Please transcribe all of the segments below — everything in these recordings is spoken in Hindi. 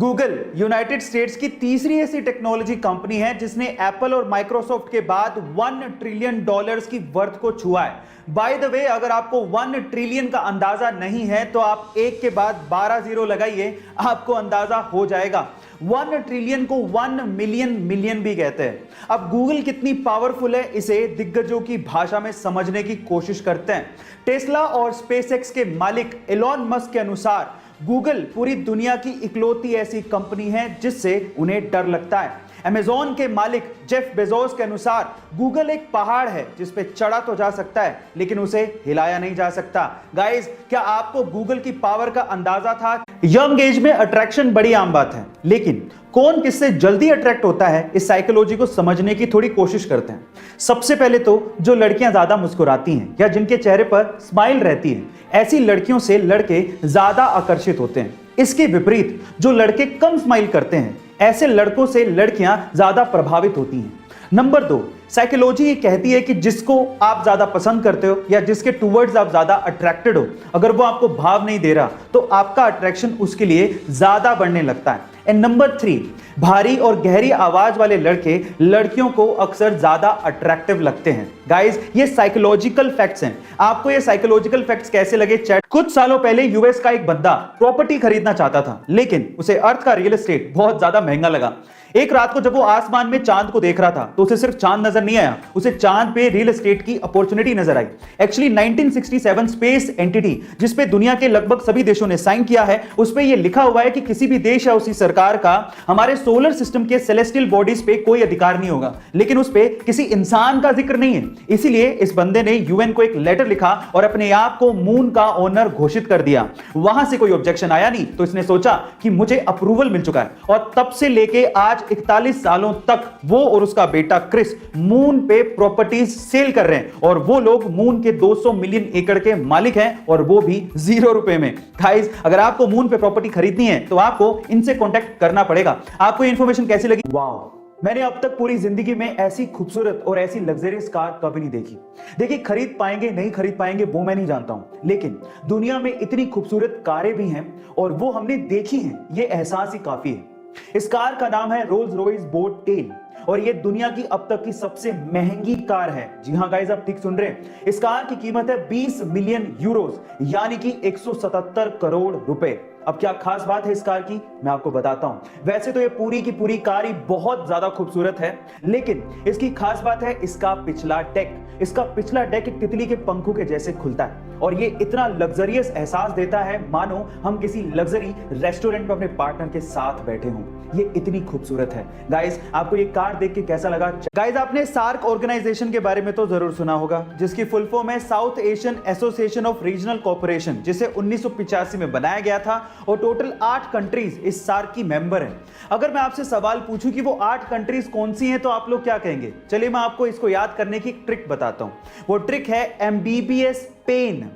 गूगल यूनाइटेड स्टेट्स की तीसरी ऐसी टेक्नोलॉजी कंपनी है जिसने एप्पल और माइक्रोसॉफ्ट के बाद $1 ट्रिलियन की वर्थ को छुआ है। बाय द वे, अगर आपको 1 ट्रिलियन का अंदाजा नहीं है तो आप एक के बाद 12 जीरो लगाइए, आपको अंदाजा हो जाएगा। 1 ट्रिलियन को 1 मिलियन भी कहते हैं। अब गूगल कितनी पावरफुल है, इसे दिग्गजों की भाषा में समझने की कोशिश करते हैं। टेस्ला और स्पेसएक्स के मालिक एलॉन मस्क के अनुसार गूगल पूरी दुनिया की इकलौती ऐसी कंपनी है जिससे उन्हें डर लगता है। अमेज़न के मालिक जेफ बेजोस के अनुसार गूगल एक पहाड़ है जिस पे चढ़ा तो जा सकता है लेकिन उसे हिलाया नहीं जा सकता। गाइस, क्या आपको गूगल की पावर का अंदाजा था? यंग एज में अट्रैक्शन बड़ी आम बात है, लेकिन कौन किससे जल्दी अट्रैक्ट होता है, इस साइकोलॉजी को समझने की थोड़ी कोशिश करते हैं। सबसे पहले तो जो लड़कियां ज्यादा मुस्कुराती हैं या जिनके चेहरे पर स्माइल रहती है, ऐसी लड़कियों से लड़के ज्यादा आकर्षित होते हैं। इसके विपरीत जो लड़के कम स्माइल करते हैं, ऐसे लड़कों से लड़कियां ज्यादा प्रभावित होती हैं। नंबर 2, साइकोलॉजी ये कहती है कि जिसको आप ज्यादा पसंद करते हो या जिसके टूवर्ड्स आप ज्यादा अट्रैक्टेड हो, अगर वो आपको भाव नहीं दे रहा तो आपका अट्रैक्शन उसके लिए ज्यादा बढ़ने लगता है। एंड नंबर 3, भारी और गहरी आवाज वाले लड़के लड़कियों को अक्सर ज्यादा अट्रैक्टिव लगते हैं। गाइस, ये साइकोलॉजिकल फैक्ट्स हैं। आपको ये साइकोलॉजिकल फैक्ट्स कैसे लगे? चैट। कुछ सालों पहले यूएस का एक बंदा प्रॉपर्टी खरीदना चाहता था, लेकिन उसे अर्थ का रियल एस्टेट बहुत ज्यादा महंगा लगा। एक रात को जब वो आसमान में चांद को देख रहा था तो उसे सिर्फ चांद नजर नहीं आया, उसे चांद पे रियल एस्टेट की अपॉर्चुनिटी नजर आई। एक्चुअली 1967 स्पेस एंटिटी, जिस पे दुनिया के लगभग सभी देशों ने साइन किया है, उस पे ये लिखा हुआ है कि किसी भी देश या उसी सरकार का हमारे सोलर सिस्टम के सेलेस्टियल बॉडीज पे कोई अधिकार नहीं होगा, लेकिन उस पे किसी इंसान का जिक्र नहीं है। इसीलिए इस बंदे ने यूएन को एक लेटर लिखा और अपने आप को मून का ओनर घोषित कर दिया। वहां से कोई ऑब्जेक्शन आया नहीं, तो इसने सोचा कि मुझे अप्रूवल मिल चुका है, और तब से लेके आज 41 सालों तक वो और उसका बेटा क्रिस मून पे प्रॉपर्टीज सेल कर रहे हैं, और वो लोग मून के 200 मिलियन एकड़ के मालिक हैं, और वो भी $0 में। गाइस, अगर आपको मून पे प्रॉपर्टी खरीदनी है तो आपको इनसे कांटेक्ट करना पड़ेगा। आपको ये इंफॉर्मेशन कैसी लगी? वाओ, मैंने अब तक पूरी जिंदगी में ऐसी खूबसूरत और ऐसी लग्जरियस कार कभी नहीं देखी। देखिए, खरीद पाएंगे नहीं खरीद पाएंगे वो मैं नहीं जानता हूं, लेकिन दुनिया में इतनी खूबसूरत कारें भी हैं और वो हमने देखी हैं, ये एहसास ही काफी है। इस कार का नाम है रोल्स रॉयस बोट टेल, और ये दुनिया की अब तक की सबसे महंगी कार है। जी हां गाइस, आप ठीक सुन रहे हैं। इस कार की कीमत है 20 मिलियन यूरोस, यानी कि 177 करोड़ रुपए। अब क्या खास बात है इस कार की, मैं आपको बताता हूं। वैसे तो ये पूरी की पूरी कार ही बहुत ज्यादा खूबसूरत है, लेकिन इसकी खास बात है इसका पिछला डेक। इसका पिछला डेक एक तितली के पंखों के जैसे खुलता है, और ये इतना लग्जरियस एहसास देता है मानो हम किसी लग्जरी रेस्टोरेंट में अपने पार्टनर के साथ बैठे हों। ये इतनी खूबसूरत है। गाइस, आपको ये कार देख के कैसा लगा? गाइस, आपने सार्क ऑर्गेनाइजेशन के बारे में तो जरूर सुना होगा, जिसकी फुल फॉर्म है south Asian association of regional cooperation, जिसे 1985 में बनाया गया था, और टोटल 8 कंट्रीज इस सार्क की मेंबर हैं। अगर मैं आपसे सवाल पूछूं कि वो 8 कंट्रीज कौन सी हैं, तो आप लोग क्या कहेंगे? चलिए मैं आपको इसको याद करने की ट्रिक बताता हूं। वो ट्रिक है MBBS पेन।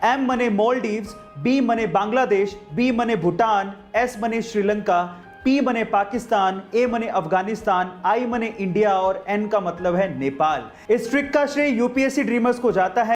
M मने मालदीव्स, B मने बांग्लादेश, B मने भूटान, S मने श्रीलंका, P मने पाकिस्तान, A मने अफगानिस्तान, I मने इंडिया और N का मतलब है नेपाल। इस ट्रिक का श्रेय यूपीएससी ड्रीमर्स को जाता है।